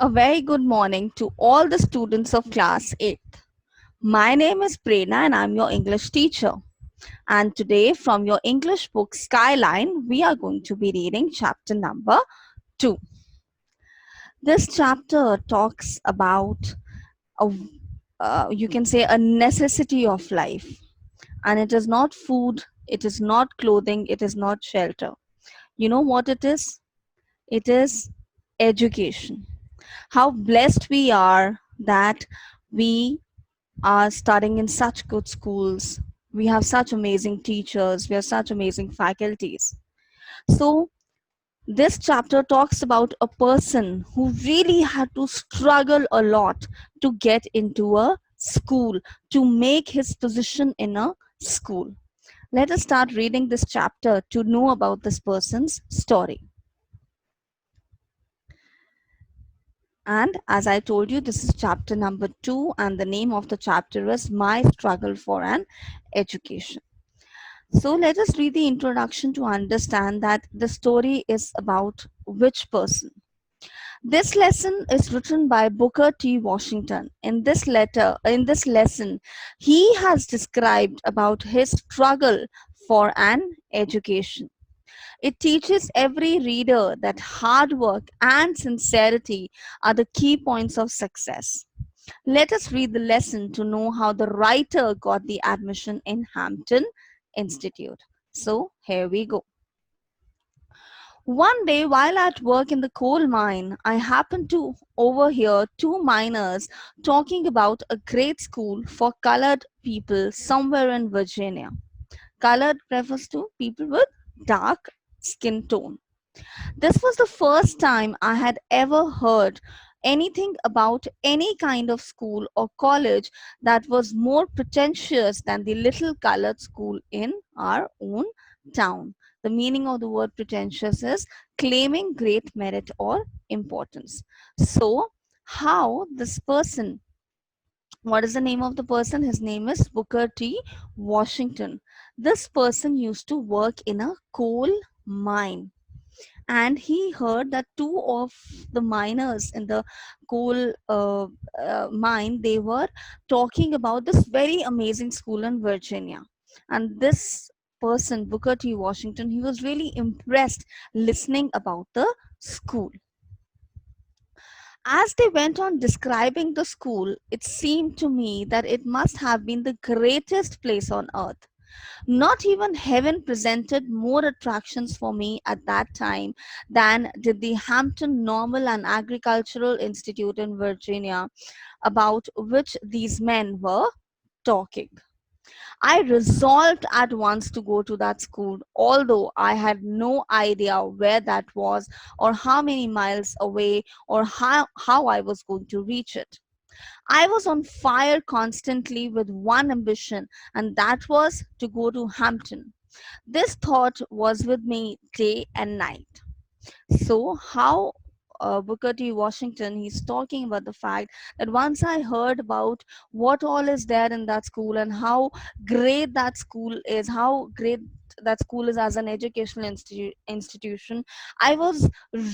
A very good morning to all the students of class 8th. My name is Prerna and I'm your English teacher. And today from your English book Skyline, we are going to be reading chapter number 2. This chapter talks about a, you can say a necessity of life. And it is not food, it is not clothing, it is not shelter. You know what it is? It is education. How blessed we are that we are studying in such good schools. We have such amazing teachers, we have such amazing faculties. So, this chapter talks about a person who really had to struggle a lot to get into a school, to make his position in a school. Let us start reading this chapter to know about this person's story. And as I told you, this is chapter number 2, and the name of the chapter is My Struggle for an Education. So let us read the introduction to understand that the story is about which person. This lesson is written by Booker T. Washington. In this lesson, he has described about his struggle for an education. It teaches every reader that hard work and sincerity are the key points of success. Let us read the lesson to know how the writer got the admission in Hampton Institute. So, here we go. One day, while at work in the coal mine, I happened to overhear two miners talking about a great school for colored people somewhere in Virginia. Colored refers to people with dark skin tone. This was the first time I had ever heard anything about any kind of school or college that was more pretentious than the little colored school in our own town. The meaning of the word pretentious is claiming great merit or importance. So, how this person, what is the name of the person? His name is Booker T. Washington. This person used to work in a coal mine, and he heard that two of the miners in the coal mine, they were talking about this very amazing school in Virginia. And this person, Booker T. Washington, he was really impressed listening about the school. As they went on describing the school, it seemed to me that it must have been the greatest place on earth. Not even heaven presented more attractions for me at that time than did the Hampton Normal and Agricultural Institute in Virginia, about which these men were talking. I resolved at once to go to that school, although I had no idea where that was, or how many miles away, or how I was going to reach it. I was on fire constantly with one ambition, and that was to go to Hampton. This thought was with me day and night. So, how Booker T. Washington, he's talking about the fact that once I heard about what all is there in that school and how great that school is, how great that school is as an educational institution, I was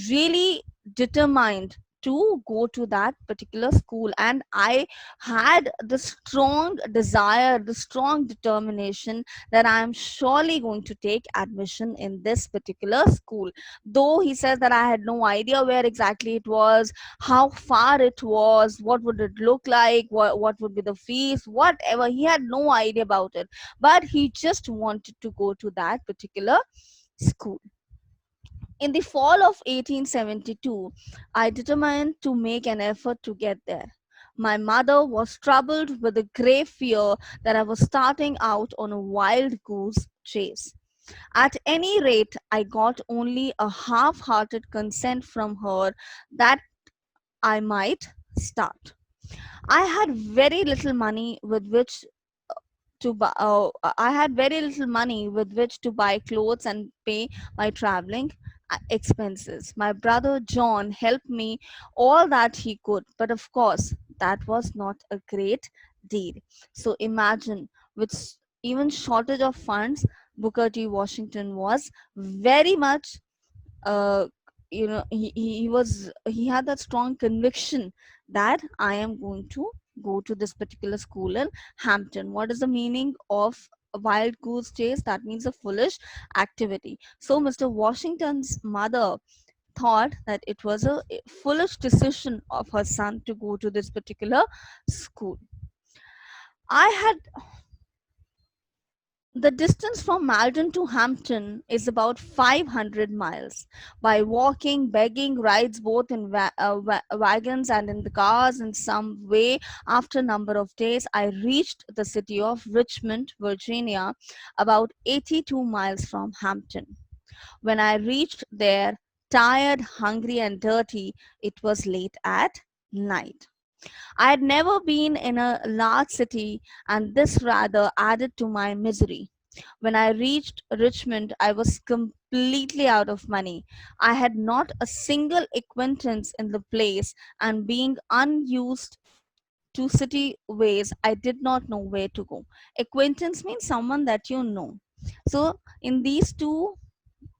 really determined to go to that particular school. And I had the strong desire, the strong determination that I am surely going to take admission in this particular school. Though he says that I had no idea where exactly it was, how far it was, what would it look like, what would be the fees, whatever. He had no idea about it. But he just wanted to go to that particular school. In the fall of 1872, I determined to make an effort to get there. My mother was troubled with the grave fear that I was starting out on a wild goose chase. At any rate, I got only a half hearted consent from her that I might start. I had very little money with which to buy. I had very little money with which to buy clothes and pay my traveling expenses. My brother John helped me all that he could, but of course, that was not a great deal. So imagine, with even shortage of funds, Booker T. Washington was very much uh, he had that strong conviction that I am going to go to this particular school in Hampton. What is the meaning of a wild goose chase? That means a foolish activity. So Mr. Washington's mother thought that it was a foolish decision of her son to go to this particular school. I had The distance from Malden to Hampton is about 500 miles. By walking, begging, rides both in wagons and in the cars in some way, after a number of days, I reached the city of Richmond, Virginia, about 82 miles from Hampton. When I reached there, tired, hungry, and dirty, it was late at night. I had never been in a large city, and this rather added to my misery. When I reached Richmond, I was completely out of money. I had not a single acquaintance in the place, and being unused to city ways, I did not know where to go. Acquaintance means someone that you know. So, in these two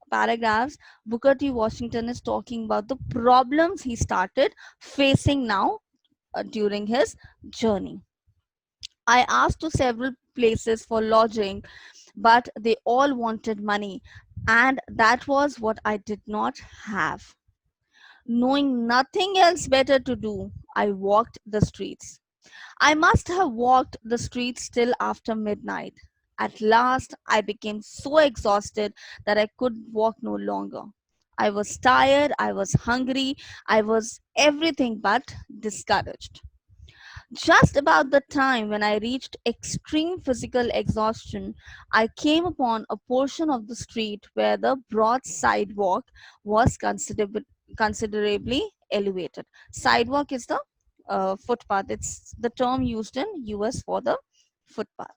paragraphs, Booker T. Washington is talking about the problems he started facing now during his journey. I asked to several places for lodging, but they all wanted money, and that was what I did not have. Knowing nothing else better to do, I walked the streets. I must have walked the streets till after midnight. At last, I became so exhausted that I could walk no longer. I was tired, I was hungry, I was everything but discouraged. Just about the time when I reached extreme physical exhaustion, I came upon a portion of the street where the broad sidewalk was considerably elevated. Sidewalk is the footpath. It's the term used in US for the footpath.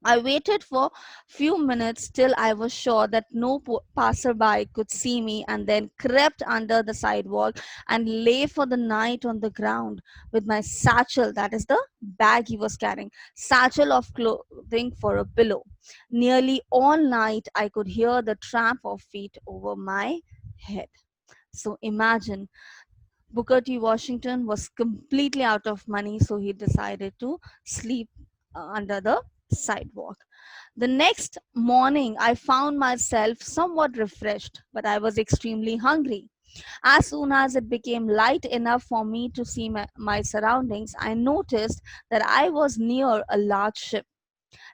I waited for few minutes till I was sure that no passerby could see me, and then crept under the sidewalk and lay for the night on the ground with my satchel, that is the bag he was carrying, satchel of clothing for a pillow. Nearly all night I could hear the tramp of feet over my head. So imagine, Booker T. Washington was completely out of money, so he decided to sleep under the sidewalk. The next morning, I found myself somewhat refreshed, but I was extremely hungry. As soon as it became light enough for me to see my surroundings, I noticed that I was near a large ship.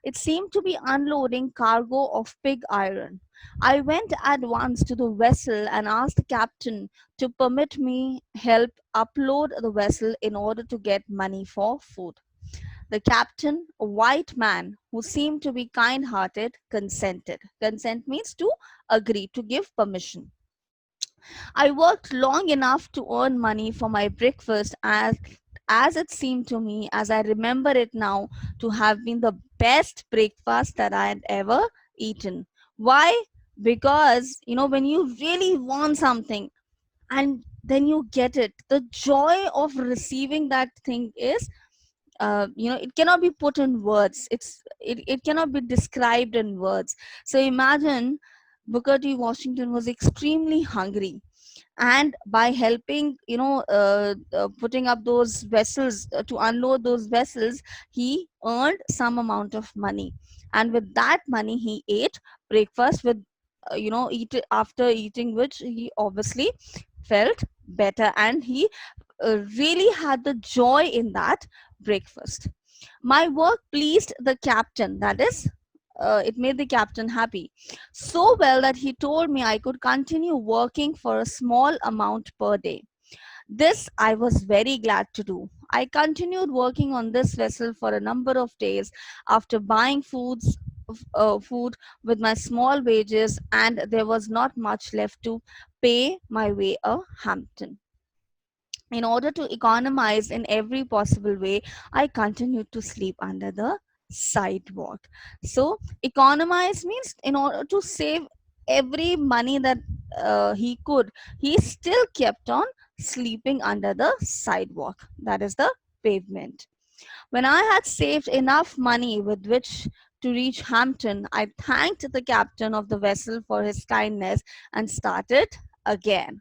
It seemed to be unloading cargo of pig iron. I went at once to the vessel and asked the captain to permit me help upload the vessel in order to get money for food. The captain, a white man who seemed to be kind hearted, consented. Consent means to agree, to give permission. I worked long enough to earn money for my breakfast, as it seemed to me, as I remember it now, to have been the best breakfast that I had ever eaten. Why? Because, when you really want something and then you get it, the joy of receiving that thing is, it cannot be put in words. It cannot be described in words. So imagine, Booker T. Washington was extremely hungry, and by helping, putting up those vessels, to unload those vessels, he earned some amount of money, and with that money he ate breakfast with, after eating which he obviously felt better, and he really had the joy in that breakfast. My work pleased the captain, that is, it made the captain happy so well that he told me I could continue working for a small amount per day. This I was very glad to do. I continued working on this vessel for a number of days after buying food with my small wages, and there was not much left to pay my way a Hampton. In order to economize in every possible way, I continued to sleep under the sidewalk. So, economize means in order to save every money that he could, he still kept on sleeping under the sidewalk, that is the pavement. When I had saved enough money with which to reach Hampton, I thanked the captain of the vessel for his kindness and started again.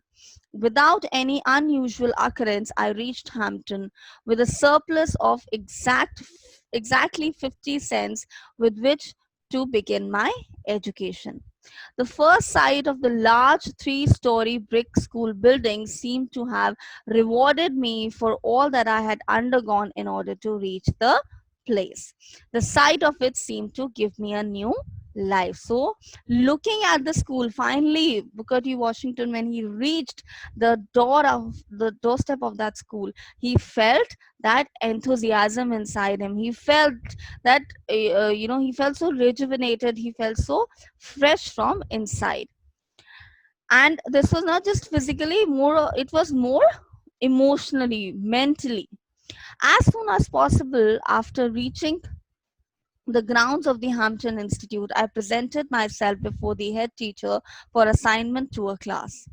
Without any unusual occurrence, I reached Hampton with a surplus of exactly 50 cents with which to begin my education. The first sight of the large 3-story brick school building seemed to have rewarded me for all that I had undergone in order to reach the place. The sight of it seemed to give me a new life. So, looking at the school, finally, Booker T. Washington, when he reached the doorstep of that school, he felt that enthusiasm inside him. He felt that, he felt so rejuvenated. He felt so fresh from inside. And this was not just physically, more it was more emotionally, mentally. As soon as possible after reaching the grounds of the Hampton Institute, I presented myself before the head teacher for assignment to a class.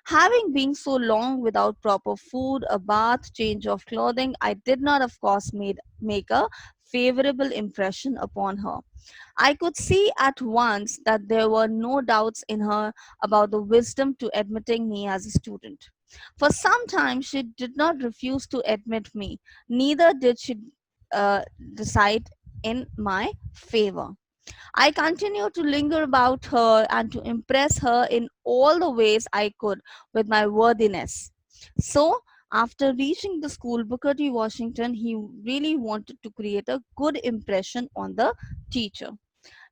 Having been so long without proper food, a bath, change of clothing, I did not, of course, make a favorable impression upon her. I could see at once that there were no doubts in her about the wisdom to admitting me as a student. For some time, she did not refuse to admit me, neither did she uh, decide in my favor. I continued to linger about her and to impress her in all the ways I could with my worthiness. So, after reaching the school, Booker T. Washington, he really wanted to create a good impression on the teacher.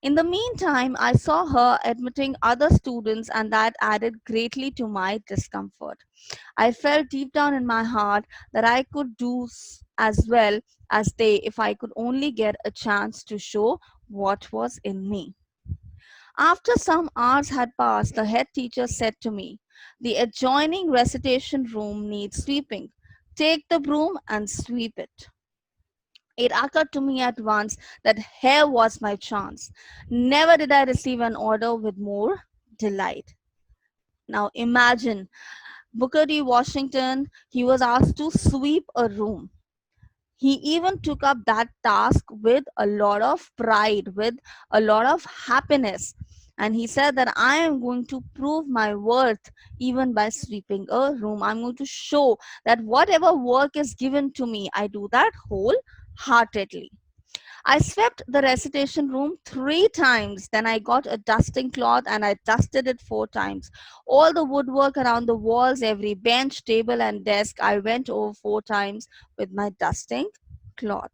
In the meantime, I saw her admitting other students, and that added greatly to my discomfort. I felt deep down in my heart that I could do as well as they if I could only get a chance to show what was in me. After some hours had passed, the head teacher said to me, "The adjoining recitation room needs sweeping. Take the broom and sweep it." It occurred to me at once that here was my chance. Never did I receive an order with more delight. Now imagine Booker T. Washington, he was asked to sweep a room. He even took up that task with a lot of pride, with a lot of happiness. And he said that I am going to prove my worth even by sweeping a room. I'm going to show that whatever work is given to me, I do that wholeheartedly. I swept the recitation room 3 times. Then I got a dusting cloth and I dusted it 4 times. All the woodwork around the walls, every bench, table, and desk, I went over 4 times with my dusting cloth.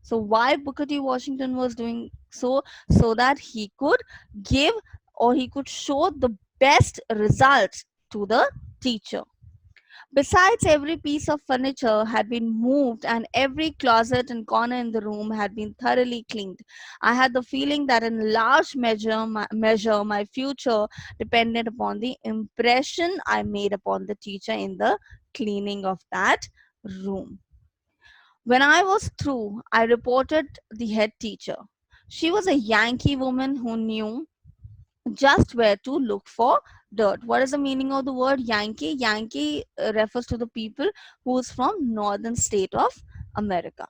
So, why Booker T. Washington was doing so? So that he could give or he could show the best results to the teacher. Besides, every piece of furniture had been moved and every closet and corner in the room had been thoroughly cleaned. I had the feeling that in large measure my future depended upon the impression I made upon the teacher in the cleaning of that room. When I was through, I reported the head teacher. She was a Yankee woman who knew just where to look for dirt. What is the meaning of the word Yankee? Yankee refers to the people who's from northern state of America.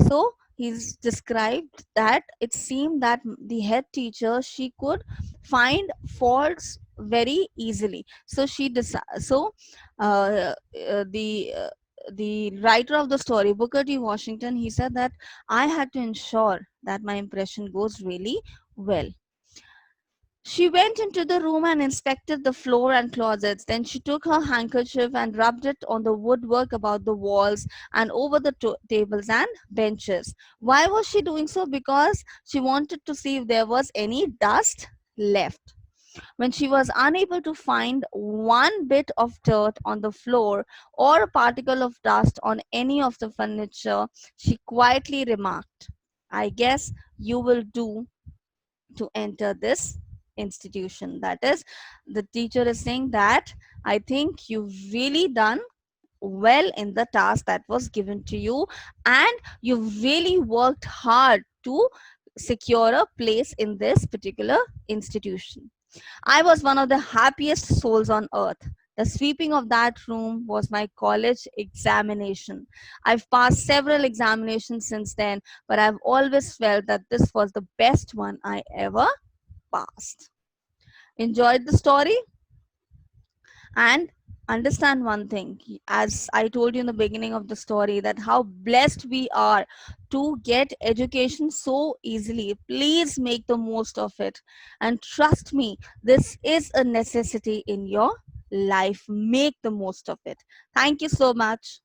So he's described that it seemed that the head teacher, she could find faults very easily. So uh, uh, the uh, the writer of the story, Booker T. Washington, he said that I had to ensure that my impression goes really well. She went into the room and inspected the floor and closets. Then she took her handkerchief and rubbed it on the woodwork about the walls and over the tables and benches. Why was she doing so? Because she wanted to see if there was any dust left. When she was unable to find one bit of dirt on the floor or a particle of dust on any of the furniture, she quietly remarked, "I guess you will do to enter this institution." That is, the teacher is saying that I think you've really done well in the task that was given to you, and you've really worked hard to secure a place in this particular institution. I was one of the happiest souls on earth. The sweeping of that room was my college examination. I've passed several examinations since then, but I've always felt that this was the best one I ever passed. Enjoyed the story? And understand one thing, as I told you in the beginning of the story, that how blessed we are to get education so easily. Please make the most of it, and trust me, this is a necessity in your life. Make the most of it. Thank you so much.